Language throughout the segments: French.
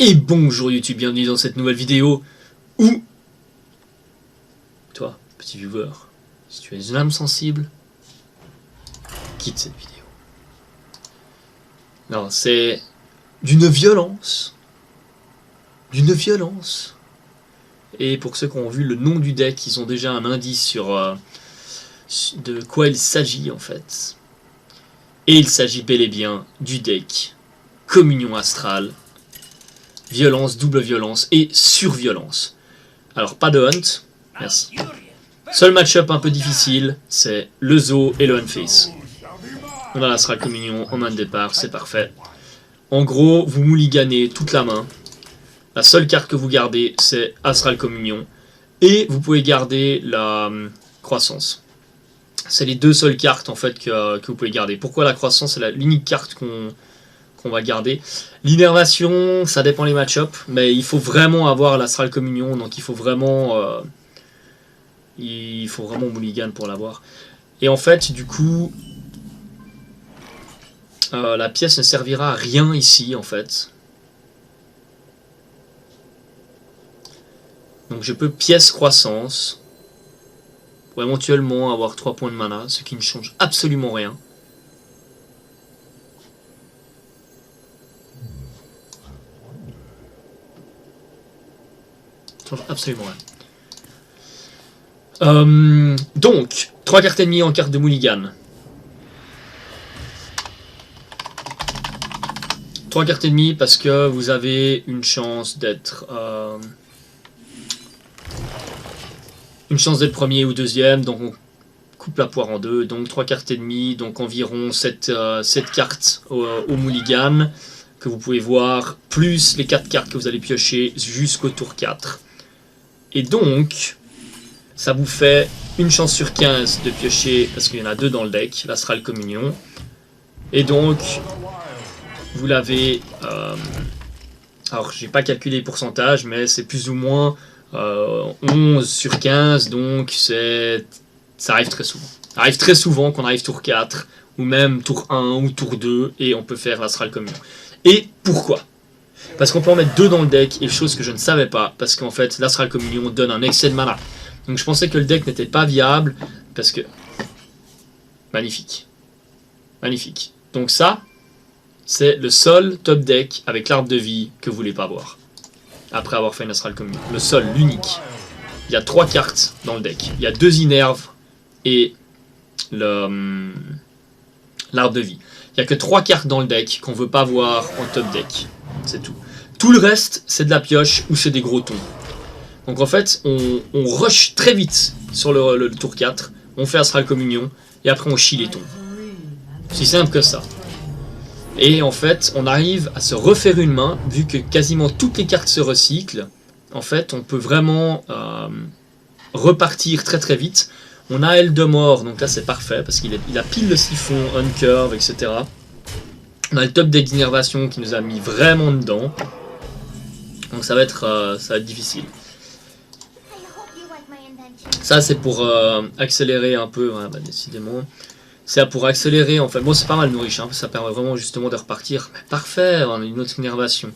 Et bonjour YouTube, bienvenue dans cette nouvelle vidéo où, toi, petit viewer, si tu as une âme sensible, quitte cette vidéo. Non, c'est d'une violence. Et pour ceux qui ont vu le nom du deck, ils ont déjà un indice sur de quoi il s'agit en fait. Et il s'agit bel et bien du deck Communion Astrale. Violence, double violence et surviolence. Alors pas de hunt, merci. Seul match-up un peu difficile, c'est le Zo et le Unface. On a l'Astral Communion en main de départ, c'est parfait. En gros, vous mulliganez toute la main. La seule carte que vous gardez, c'est Astral Communion. Et vous pouvez garder la croissance. C'est les deux seules cartes en fait que vous pouvez garder. Pourquoi la croissance? C'est l'unique carte qu'on va garder. L'innervation, ça dépend les match-up, mais il faut vraiment avoir l'Astral Communion, donc il faut vraiment mulligan pour l'avoir. Et en fait, du coup, la pièce ne servira à rien ici, en fait. Donc je peux pièce croissance, pour éventuellement avoir 3 points de mana, ce qui ne change absolument rien. Absolument rien. Donc, 3 cartes ennemies en carte de mulligan. 3 cartes ennemies parce que vous avez une chance d'être premier ou deuxième, donc on coupe la poire en deux. Donc 3 cartes ennemies, donc environ 7 cartes au mulligan que vous pouvez voir, plus les 4 cartes que vous allez piocher jusqu'au tour 4. Et donc, ça vous fait une chance sur 15 de piocher, parce qu'il y en a 2 dans le deck, l'Astral Communion. Et donc, vous l'avez... alors, j'ai pas calculé les pourcentages, mais c'est plus ou moins 11 sur 15, donc ça arrive très souvent. Ça arrive très souvent qu'on arrive tour 4, ou même tour 1 ou tour 2, et on peut faire l'Astral Communion. Et pourquoi ? Parce qu'on peut en mettre 2 dans le deck, et chose que je ne savais pas, parce qu'en fait, l'Astral Communion donne un excès de mana. Donc je pensais que le deck n'était pas viable, parce que... Magnifique. Magnifique. Donc ça, c'est le seul top deck avec l'arbre de vie que vous voulez pas voir. Après avoir fait une Astral Communion. Le seul, l'unique. Il y a 3 cartes dans le deck. Il y a 2 Innerve et l'arbre de vie. Il n'y a que 3 cartes dans le deck qu'on veut pas voir en top deck. C'est tout. Tout le reste, c'est de la pioche ou c'est des gros tons. Donc en fait, on rush très vite sur le tour 4. On fait Astral Communion et après on chie les tons. C'est simple que ça. Et en fait, on arrive à se refaire une main, vu que quasiment toutes les cartes se recyclent. En fait, on peut vraiment repartir très très vite. On a Eldemort, donc là c'est parfait, parce qu'il a pile le siphon, Uncurve, etc. On a le top deck d'innervation qui nous a mis vraiment dedans. Donc ça va être difficile. Ça c'est pour accélérer un peu, ouais, bah, décidément. C'est pour accélérer en fait. Bon, c'est pas mal nourriche, hein, ça permet vraiment justement de repartir. Mais parfait, on a une autre innervation.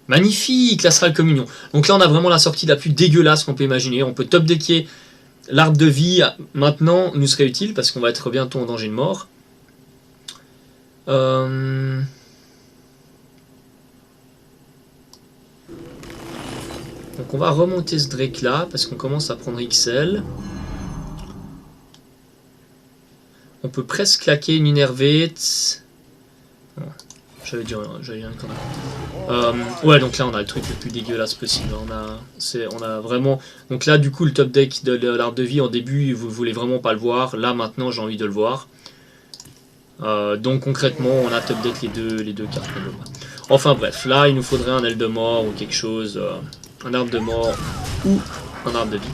Magnifique, l'Astral Communion. Donc là on a vraiment la sortie la plus dégueulasse qu'on peut imaginer. On peut top decker l'arbre de vie maintenant, nous serait utile parce qu'on va être bientôt en danger de mort. Donc on va remonter ce Drake là parce qu'on commence à prendre XL. On peut presque claquer une Innervate. J'avais dit une connerie. Ouais, donc là on a le truc le plus dégueulasse possible. On a vraiment. Donc là, du coup, le top deck de l'arbre de vie, en début, vous voulez vraiment pas le voir. Là, maintenant, j'ai envie de le voir. Donc concrètement, on a top deck les deux cartes. Enfin bref, là, il nous faudrait un Eldemort ou quelque chose. Un arbre de mort ou un arbre de vie.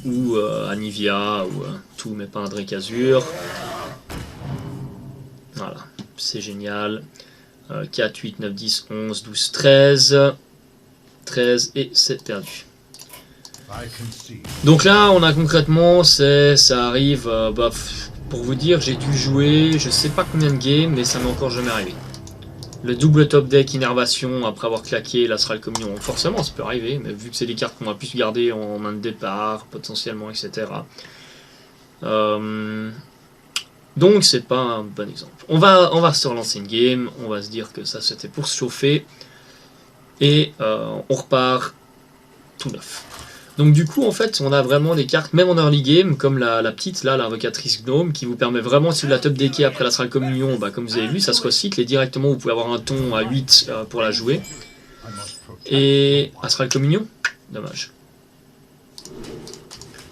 Ou Anivia, ou tout, mais pas un Drake Azur. Voilà, c'est génial. 4, 8, 9, 10, 11, 12, 13. 13 et c'est perdu. Donc là, on a concrètement, ça arrive, pour vous dire, j'ai dû jouer, je sais pas combien de games, mais ça m'est encore jamais arrivé. Le double top deck innervation après avoir claqué l'Astral Communion, forcément ça peut arriver, mais vu que c'est des cartes qu'on va plus garder en main de départ, potentiellement, etc. Donc c'est pas un bon exemple. On va se relancer une game, on va se dire que ça c'était pour se chauffer, et on repart tout neuf. Donc du coup en fait on a vraiment des cartes, même en early game, comme la petite là, l'invocatrice Gnome, qui vous permet vraiment, si vous la top deckez après l'Astral Communion, bah, comme vous avez vu, ça se recycle, et directement vous pouvez avoir un ton à 8 pour la jouer. Et Astral Communion, dommage.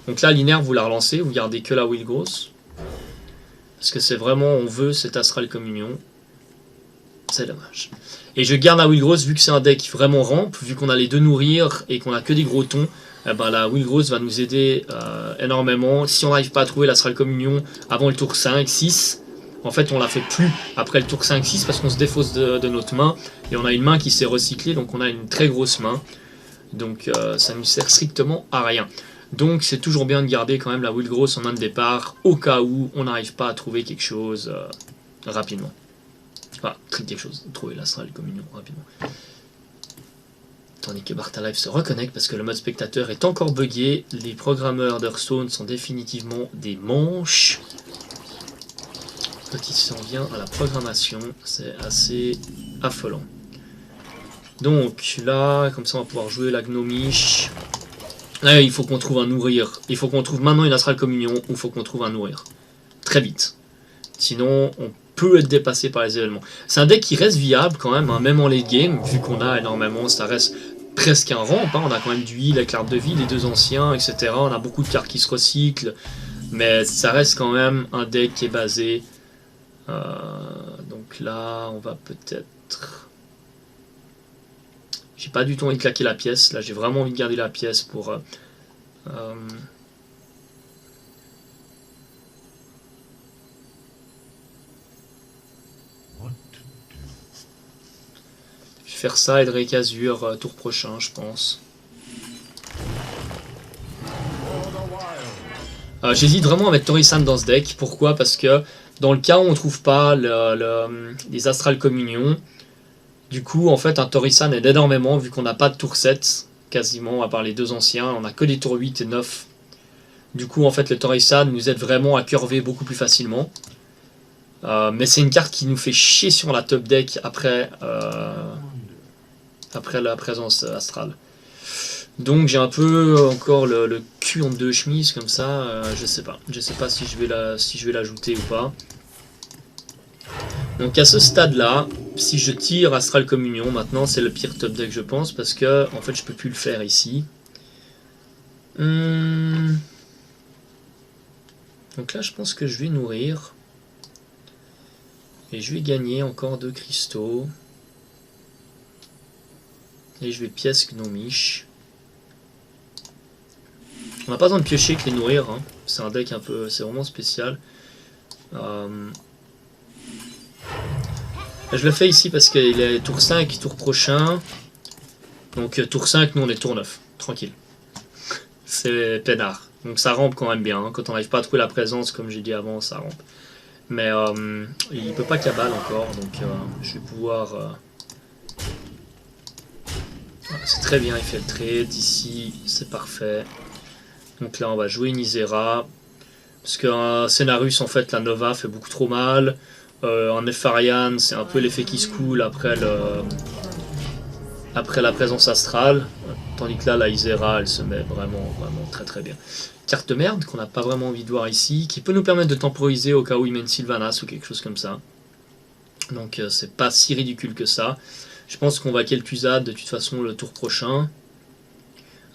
Donc là l'inerve vous la relancez, vous gardez que la Will Gross. Parce que c'est vraiment, on veut cette Astral Communion. C'est dommage. Et je garde la Will Gross, vu que c'est un deck vraiment rampe, vu qu'on a les deux nourrir et qu'on a que des gros tons, eh ben la Will Gross va nous aider énormément. Si on n'arrive pas à trouver l'Astral Communion avant le tour 5, 6, en fait on la fait plus après le tour 5, 6 parce qu'on se défausse de notre main. Et on a une main qui s'est recyclée, donc on a une très grosse main. Donc ça ne nous sert strictement à rien. Donc c'est toujours bien de garder quand même la Will Gross en main de départ, au cas où on n'arrive pas à trouver quelque chose rapidement. Enfin, quelque chose, trouver l'Astral Communion rapidement. Tandis que Bartalife se reconnecte parce que le mode spectateur est encore buggé. Les programmeurs d'Hearthstone sont définitivement des manches. Quand il s'en vient à la programmation, c'est assez affolant. Donc là, comme ça on va pouvoir jouer la Gnomish. Là, il faut qu'on trouve un nourrir. Il faut qu'on trouve maintenant une Astral Communion, ou il faut qu'on trouve un nourrir. Très vite. Sinon, on peut être dépassé par les événements. C'est un deck qui reste viable quand même, hein, même en late game, vu qu'on a énormément, ça reste presque un ramp. Hein, on a quand même du heal, la carte de vie, les deux anciens, etc. On a beaucoup de cartes qui se recyclent, mais ça reste quand même un deck qui est basé. Donc là, on va peut-être... J'ai pas du tout envie de claquer la pièce. Là, j'ai vraiment envie de garder la pièce pour... Je vais faire ça et Drake Azur tour prochain, je pense. J'hésite vraiment à mettre Torisan dans ce deck. Pourquoi? Parce que dans le cas où on trouve pas les Astral Communion, du coup, en fait, un Torisan aide énormément, vu qu'on n'a pas de tour 7, quasiment, à part les deux anciens. On n'a que des tours 8 et 9. Du coup, en fait, le Torisan nous aide vraiment à curver beaucoup plus facilement. Mais c'est une carte qui nous fait chier sur la top deck après la présence astrale. Donc j'ai un peu encore le cul en deux chemises comme ça. Je sais pas si je vais l'ajouter ou pas. Donc à ce stade-là, si je tire Astral Communion, maintenant c'est le pire top deck je pense, parce que en fait je peux plus le faire ici. Donc là je pense que je vais nourrir. Et je vais gagner encore 2 cristaux. Et je vais pièce Gnomish. On n'a pas besoin de piocher que les nourrir. Hein. C'est un deck un peu... C'est vraiment spécial. Je le fais ici parce qu'il est tour 5, tour prochain. Donc tour 5, nous on est tour 9. Tranquille. C'est peinard. Donc ça rampe quand même bien. Hein. Quand on n'arrive pas à trouver la présence, comme j'ai dit avant, ça rampe. Mais il ne peut pas cabale encore. Donc je vais pouvoir... Voilà, c'est très bien, il fait le trade. Ici, c'est parfait. Donc là, on va jouer une Isera. Parce qu'un Cenarus, en fait, la Nova fait beaucoup trop mal. En Nefarian, c'est un peu l'effet qui se coule après la présence astrale. Tandis que là, la Isera, elle se met vraiment très très bien. Carte de merde qu'on n'a pas vraiment envie de voir ici, qui peut nous permettre de temporiser au cas où il met une Sylvanas ou quelque chose comme ça. Donc c'est pas si ridicule que ça. Je pense qu'on va Kel'Thuzad de toute façon le tour prochain.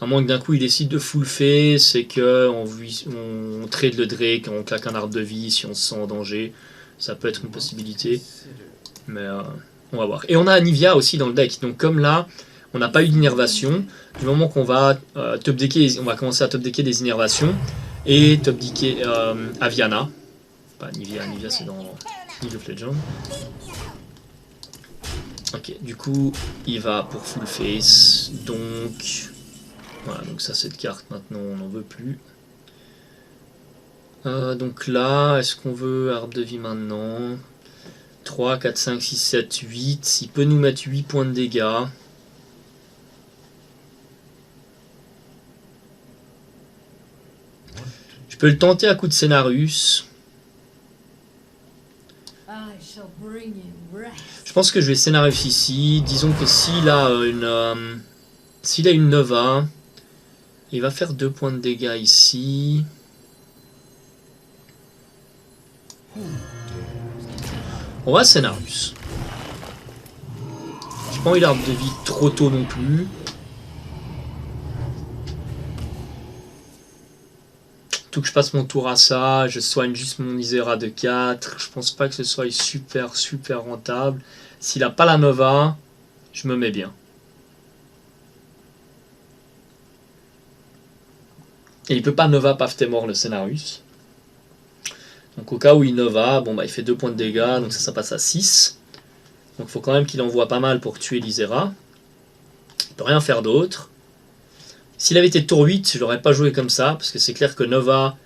À moins que d'un coup il décide de full fait, c'est que on trade le Drake, on claque un arbre de vie si on se sent en danger. Ça peut être une possibilité. Mais on va voir. Et on a Anivia aussi dans le deck. Donc comme là, on n'a pas eu d'innervation, du moment qu'on va top decker, on va commencer à top decker des innervations. Et top decker Aviana. Pas Anivia, Anivia c'est dans League of Legends. Ok, du coup, il va pour full face. Donc, voilà, donc ça cette carte maintenant on n'en veut plus. Donc là, est-ce qu'on veut arbre de vie maintenant? 3, 4, 5, 6, 7, 8. Il peut nous mettre 8 points de dégâts. Je peux le tenter à coup de Cenarius. Je pense que je vais Cenarius ici. Disons que s'il a une Nova, il va faire 2 points de dégâts ici. On va Cenarius. J'ai pas envie d'arbre de vie trop tôt non plus. Tout que je passe mon tour à ça, je soigne juste mon Isera de 4. Je pense pas que ce soit super rentable. S'il a pas la Nova, je me mets bien. Et il peut pas Nova Pathtemor le Cenarius. Donc au cas où il Nova, bon bah il fait 2 points de dégâts, donc ça passe à 6. Donc il faut quand même qu'il envoie pas mal pour tuer l'Isera. Il peut rien faire d'autre. S'il avait été tour 8, je l'aurais pas joué comme ça, parce que c'est clair que Nova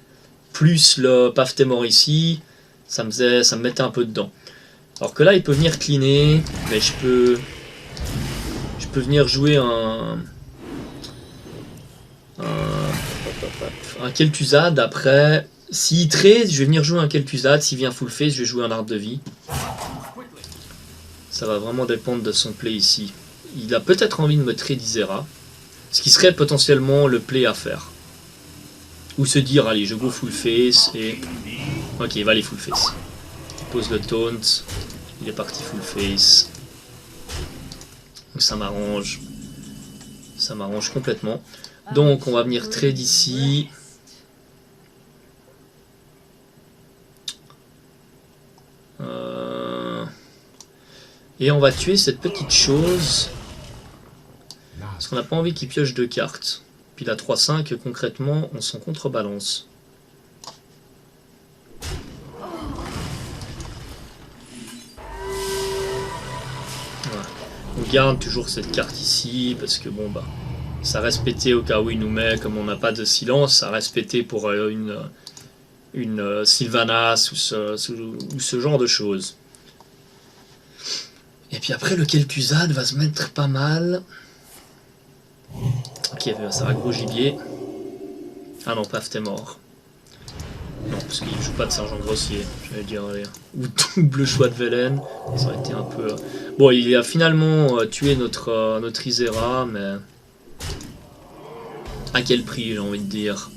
plus le Pathtemor ici, ça me mettait un peu dedans. Alors que là il peut venir cleaner, mais je peux venir jouer un Kel'Thuzad après. S'il trade, je vais venir jouer un Kel'Thuzad. S'il vient full face, je vais jouer un arbre de vie. Ça va vraiment dépendre de son play ici. Il a peut-être envie de me trade Isera. Ce qui serait potentiellement le play à faire. Ou se dire, allez, je go full face et... Ok, il va aller full face. Il pose le taunt. Il est parti full face. Donc ça m'arrange. Ça m'arrange complètement. Donc on va venir trade ici. Et on va tuer cette petite chose. Parce qu'on n'a pas envie qu'il pioche 2 cartes. Puis la 3-5, concrètement, on s'en contrebalance. Voilà. On garde toujours cette carte ici, parce que bon bah, ça reste pété au cas où il nous met, comme on n'a pas de silence, ça reste pété pour une Sylvanas ou ce genre de choses. Et puis après le Kel'Thuzad va se mettre pas mal. Ok, ça va gros gibier. Ah non, Pathtemor. Non, parce qu'il joue pas de sergent grossier, j'allais dire, allez. Ou double choix de Velen, ça aurait été un peu... Bon, il a finalement tué notre Isera, mais... À quel prix, j'ai envie de dire.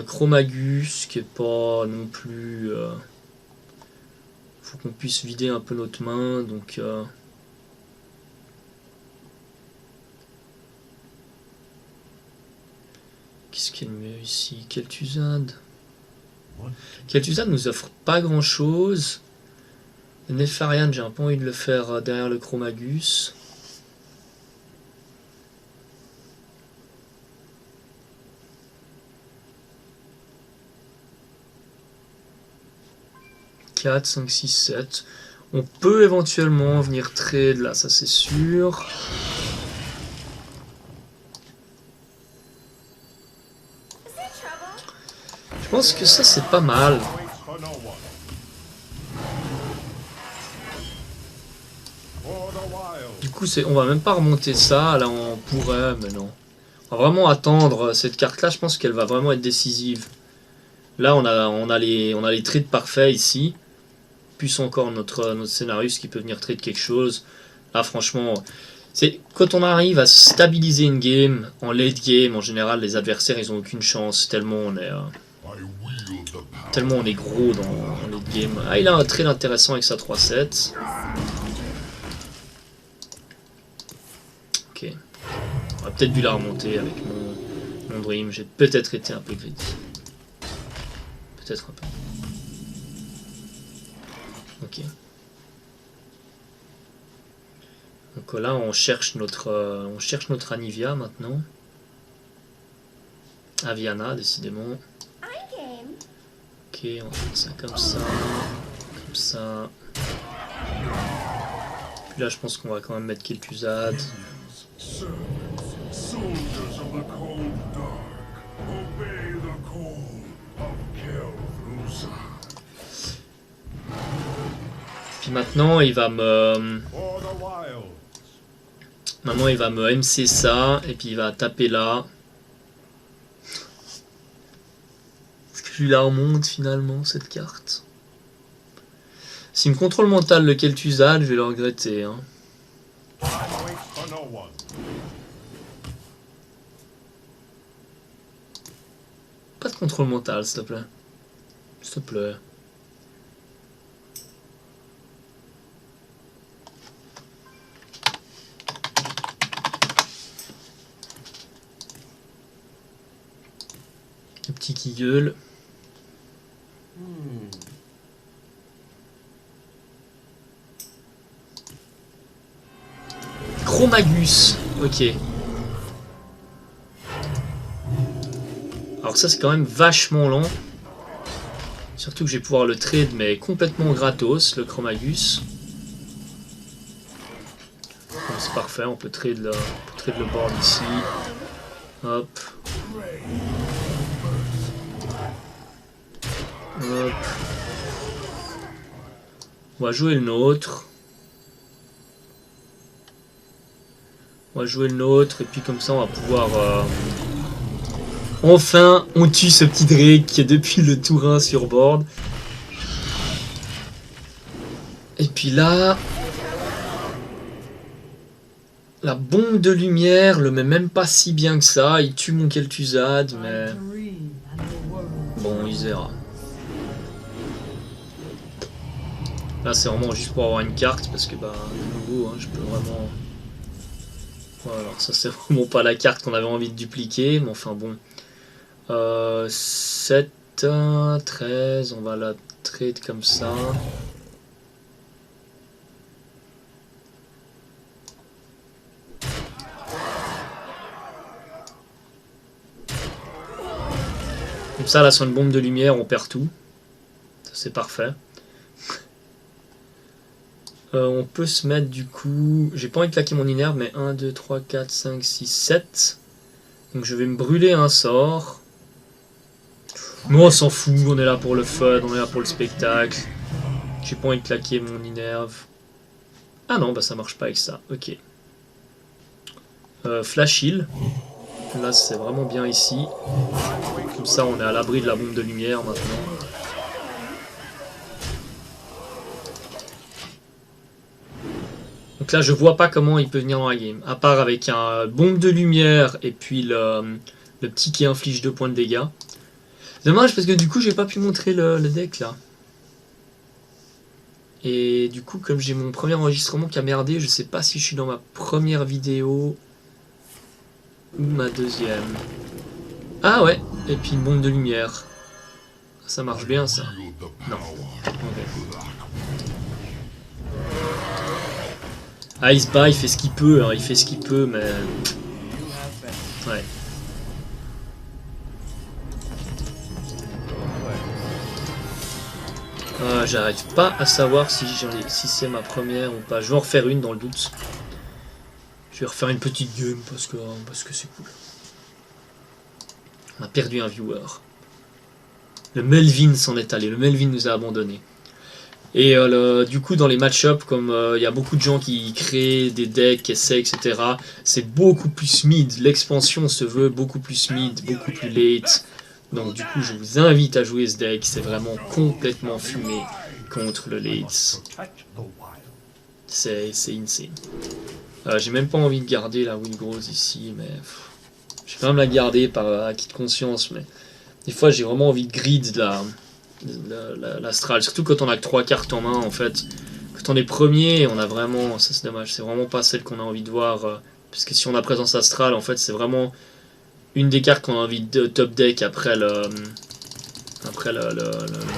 Chromagus, qui est pas non plus... Faut qu'on puisse vider un peu notre main, donc... Qu'est-ce qu'il y a de mieux ici? Kel'Thuzad. Kel'Thuzad nous offre pas grand chose. Nefarian, j'ai un peu envie de le faire derrière le Chromagus. « 4, 5, 6, 7. On peut éventuellement venir trade là, ça c'est sûr. Je pense que ça c'est pas mal. Du coup, on va même pas remonter ça. Là, on pourrait, mais non. On va vraiment attendre cette carte-là. Je pense qu'elle va vraiment être décisive. Là, on a les trades parfaits ici. Plus encore notre Cenarius qui peut venir trade quelque chose. Là, franchement, quand on arrive à stabiliser une game, en late game, en général, les adversaires, ils ont aucune chance. Tellement on est gros dans late game. Ah, il a un trade intéressant avec sa 3-7. Ok. On aurait peut-être dû la remonter avec mon Dream. J'ai peut-être été un peu greedy. Peut-être un peu. Ok. Donc là, on cherche notre Anivia maintenant. Aviana, décidément. Ok, on va faire ça comme ça. Comme ça. Puis là, je pense qu'on va quand même mettre Kel'Thuzad. Puis maintenant il va me... Maintenant il va me MC ça, et puis il va taper là. Est-ce que je lui la remonte finalement cette carte? S'il me contrôle mental lequel tu zades, je vais le regretter. Hein. Pas de contrôle mental, s'il te plaît. S'il te plaît. Le petit qui gueule. Chromagus. Ok. Alors ça c'est quand même vachement lent. Surtout que je vais pouvoir le trade mais complètement gratos, le Chromagus. Bon, c'est parfait, on peut trade le board ici. Hop. Hop. On va jouer le nôtre. On va jouer le nôtre et puis comme ça on va pouvoir... Enfin, on tue ce petit Drake qui est depuis le tour 1 sur board. Et puis là... La bombe de lumière le met même pas si bien que ça. Il tue mon Kel'Thuzad, mais... Bon, il verra. Là, c'est vraiment juste pour avoir une carte, parce que, bah, de nouveau, hein, je peux vraiment... Voilà, alors ça, c'est vraiment pas la carte qu'on avait envie de dupliquer, mais enfin, bon... 7, 13, on va la trade comme ça. Comme ça, là, sur une bombe de lumière, on perd tout. Ça, c'est parfait. On peut se mettre du coup... J'ai pas envie de claquer mon inerve, mais 1, 2, 3, 4, 5, 6, 7. Donc je vais me brûler un sort. Mais on s'en fout, on est là pour le fun, on est là pour le spectacle. J'ai pas envie de claquer mon inerve. Ah non, bah ça marche pas avec ça, ok. Flash heal. Là c'est vraiment bien ici. Comme ça on est à l'abri de la bombe de lumière maintenant. Donc là je vois pas comment il peut venir dans la game. À part avec un bombe de lumière et puis le petit qui inflige 2 points de dégâts. Dommage parce que du coup j'ai pas pu montrer le deck là. Et du coup comme j'ai mon premier enregistrement qui a merdé, je sais pas si je suis dans ma première vidéo ou ma deuxième. Ah ouais, et puis une bombe de lumière. Ça marche bien ça. Non. Okay. Ah, il se bat, il fait ce qu'il peut, hein, il fait ce qu'il peut, mais... Ouais. J'arrive pas à savoir si c'est ma première ou pas. Je vais en refaire une dans le doute. Je vais refaire une petite game parce que c'est cool. On a perdu un viewer. Le Melvin s'en est allé. Le Melvin nous a abandonnés. Et du coup, dans les match-up, comme il y a beaucoup de gens qui créent des decks, essaient, etc., c'est beaucoup plus mid. L'expansion se veut beaucoup plus mid, beaucoup plus late. Donc du coup, je vous invite à jouer ce deck. C'est vraiment complètement fumé contre le late. C'est insane. J'ai même pas envie de garder la Windrose ici, mais je vais quand même la garder par acquis de conscience. Mais des fois, j'ai vraiment envie de grid l'astral, surtout quand on a que 3 cartes en main en fait. Quand on est premier, on a vraiment, ça c'est dommage, c'est vraiment pas celle qu'on a envie de voir, parce que si on a présence astrale, en fait c'est vraiment une des cartes qu'on a envie de top deck après le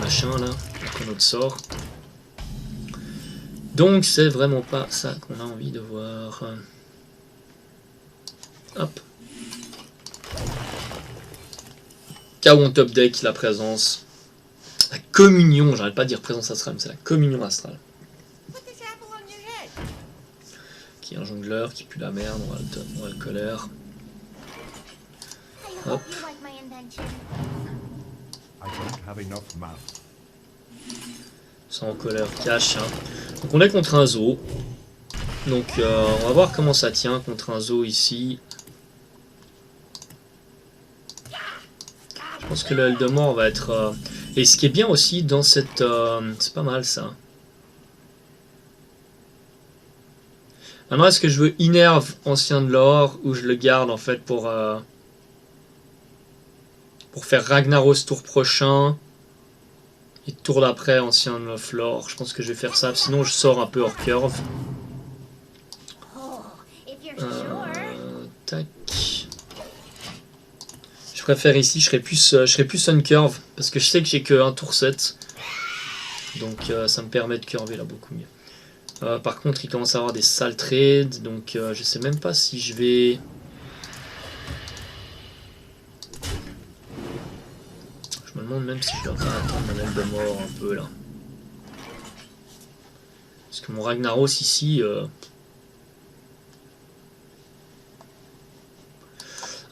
machin là, après notre sort. Donc c'est vraiment pas ça qu'on a envie de voir. Hop. Cas où on top deck la présence. La communion, j'arrête pas de dire présence astrale, mais c'est la communion astrale. Qui est un jongleur qui pue la merde, on va le colère. Hop. Sans colère cash. Hein. Donc on est contre un zoo. Donc on va voir comment ça tient contre un zoo ici. Je pense que le Eldemort va être... Et ce qui est bien aussi dans cette... c'est pas mal ça. Maintenant, est-ce que je veux Innerve Ancien de l'Or ou je le garde en fait pour faire Ragnaros tour prochain et tour d'après Ancien de l'Or. Je pense que je vais faire ça, sinon je sors un peu hors curve. Tac. Je préfère ici, je serais plus on curve parce que je sais que j'ai que un tour 7. Donc ça me permet de curver là beaucoup mieux. Par contre, il commence à avoir des sales trades, donc je sais même pas si je vais... Je me demande même si je dois pas attendre un Eldemort un peu là. Parce que mon Ragnaros ici...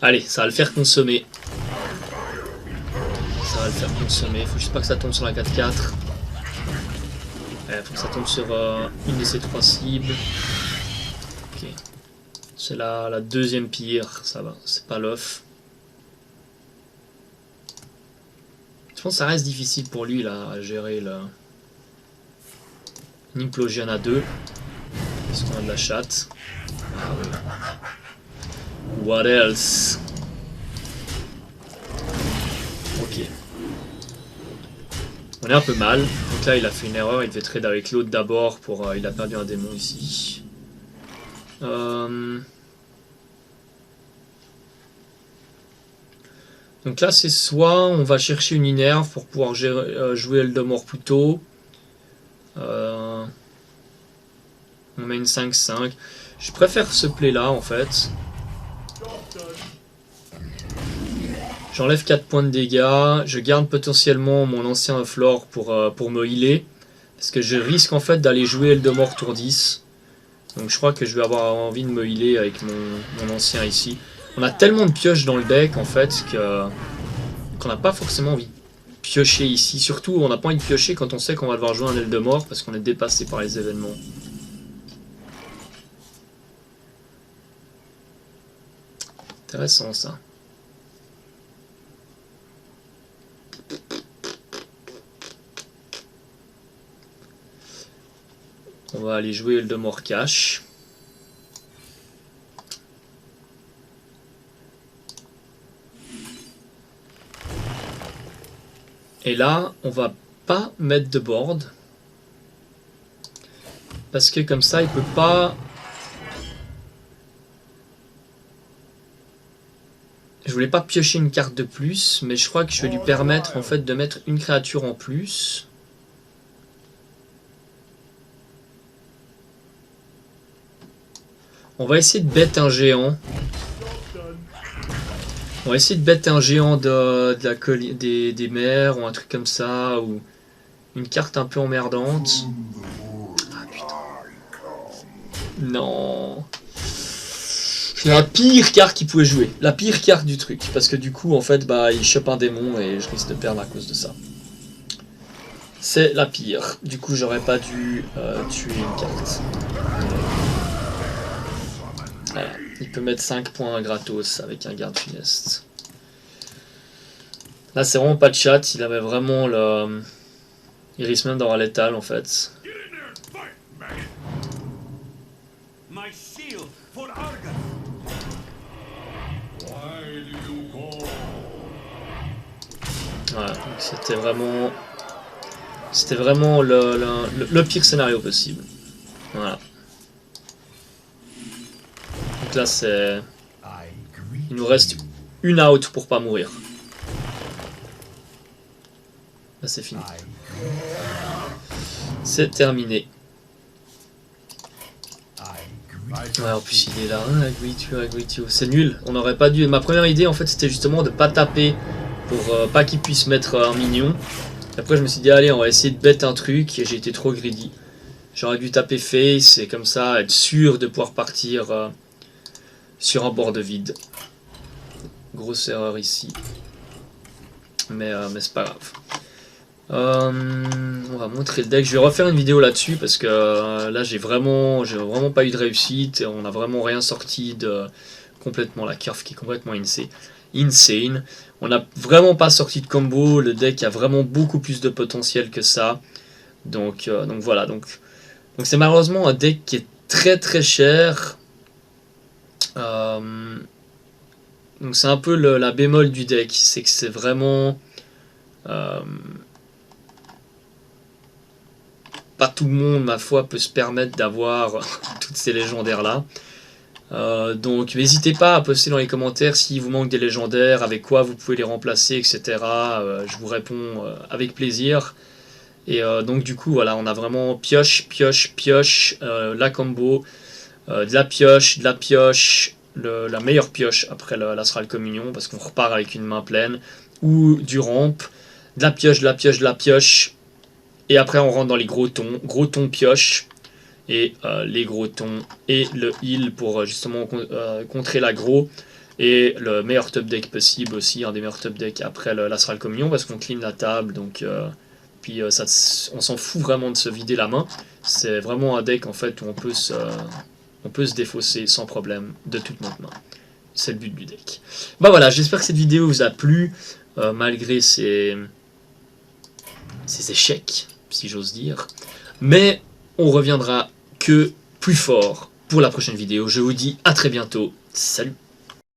Allez, ça va le faire consommer. Ça va le faire consommer, faut juste pas que ça tombe sur la 4-4. Faut que ça tombe sur une de ces 3 cibles. Ok. C'est la deuxième pire, ça va, c'est pas l'off. Je pense que ça reste difficile pour lui là, à gérer une implosion à 2. Parce qu'on a de la chatte. Ah oui. What else? Ok. On est un peu mal. Donc là, il a fait une erreur. Il devait trade avec l'autre d'abord. Il a perdu un démon ici. Donc là, c'est soit on va chercher une Innerve pour pouvoir jouer Eldemort plus tôt. On met une 5-5. Je préfère ce play là en fait. J'enlève 4 points de dégâts. Je garde potentiellement mon ancien Flore pour me healer. Parce que je risque en fait d'aller jouer Eldemort tour 10. Donc je crois que je vais avoir envie de me healer avec mon ancien ici. On a tellement de pioches dans le deck en fait qu'on n'a pas forcément envie de piocher ici. Surtout on n'a pas envie de piocher quand on sait qu'on va devoir jouer un Eldemort parce qu'on est dépassé par les événements. Intéressant ça. On va aller jouer Eldemort cash. Et là, on va pas mettre de board. Parce que comme ça, il peut pas... Je voulais pas piocher une carte de plus, mais je crois que je vais lui permettre en fait de mettre une créature en plus. On va essayer de bet un géant. On va essayer de bet un géant des mers ou un truc comme ça, ou une carte un peu emmerdante. Ah putain. Non. C'est la pire carte qu'il pouvait jouer. La pire carte du truc. Parce que du coup, en fait, bah, il chope un démon et je risque de perdre à cause de ça. C'est la pire. Du coup, j'aurais pas dû tuer une carte. Voilà. Il peut mettre 5 points gratos avec un garde funeste. Là, c'est vraiment pas de chat. Il avait vraiment le... Il risque même d'avoir létal, en fait. Voilà, c'était vraiment le pire scénario possible. Voilà. Donc là c'est... Il nous reste une out pour pas mourir. Là c'est fini. C'est terminé. Ouais, en plus il est là, hein, agree to. C'est nul, on n'aurait pas dû... Ma première idée en fait c'était justement de pas taper pour pas qu'il puisse mettre un mignon. Après je me suis dit allez on va essayer de bet un truc et j'ai été trop greedy. J'aurais dû taper face et comme ça être sûr de pouvoir partir sur un board vide. Grosse erreur ici. Mais c'est pas grave. On va montrer le deck. Je vais refaire une vidéo là-dessus parce que là j'ai vraiment pas eu de réussite. On n'a vraiment rien sorti de complètement la curve qui est complètement insane. On n'a vraiment pas sorti de combo. Le deck a vraiment beaucoup plus de potentiel que ça. Donc voilà. Donc c'est malheureusement un deck qui est très très cher. Donc c'est un peu la bémol du deck, c'est que c'est vraiment pas tout le monde, ma foi, peut se permettre d'avoir toutes ces légendaires là. Donc n'hésitez pas à poster dans les commentaires s'il vous manque des légendaires, avec quoi vous pouvez les remplacer, etc. Je vous réponds avec plaisir. Et donc du coup voilà, on a vraiment pioche, la combo, de la pioche, la meilleure pioche après l'Astral Communion, parce qu'on repart avec une main pleine, ou du ramp, de la pioche, et après on rentre dans les gros tons pioche, et les gros tons, et le heal pour justement contrer l'aggro, et le meilleur top deck possible aussi, un des meilleurs top decks après l'Astral Communion, parce qu'on clean la table, donc puis on s'en fout vraiment de se vider la main. C'est vraiment un deck en fait où on peut se défausser sans problème de toute notre main. C'est le but du deck. Bah voilà, j'espère que cette vidéo vous a plu, malgré ces échecs, si j'ose dire. Mais on reviendra que plus fort pour la prochaine vidéo. Je vous dis à très bientôt. Salut!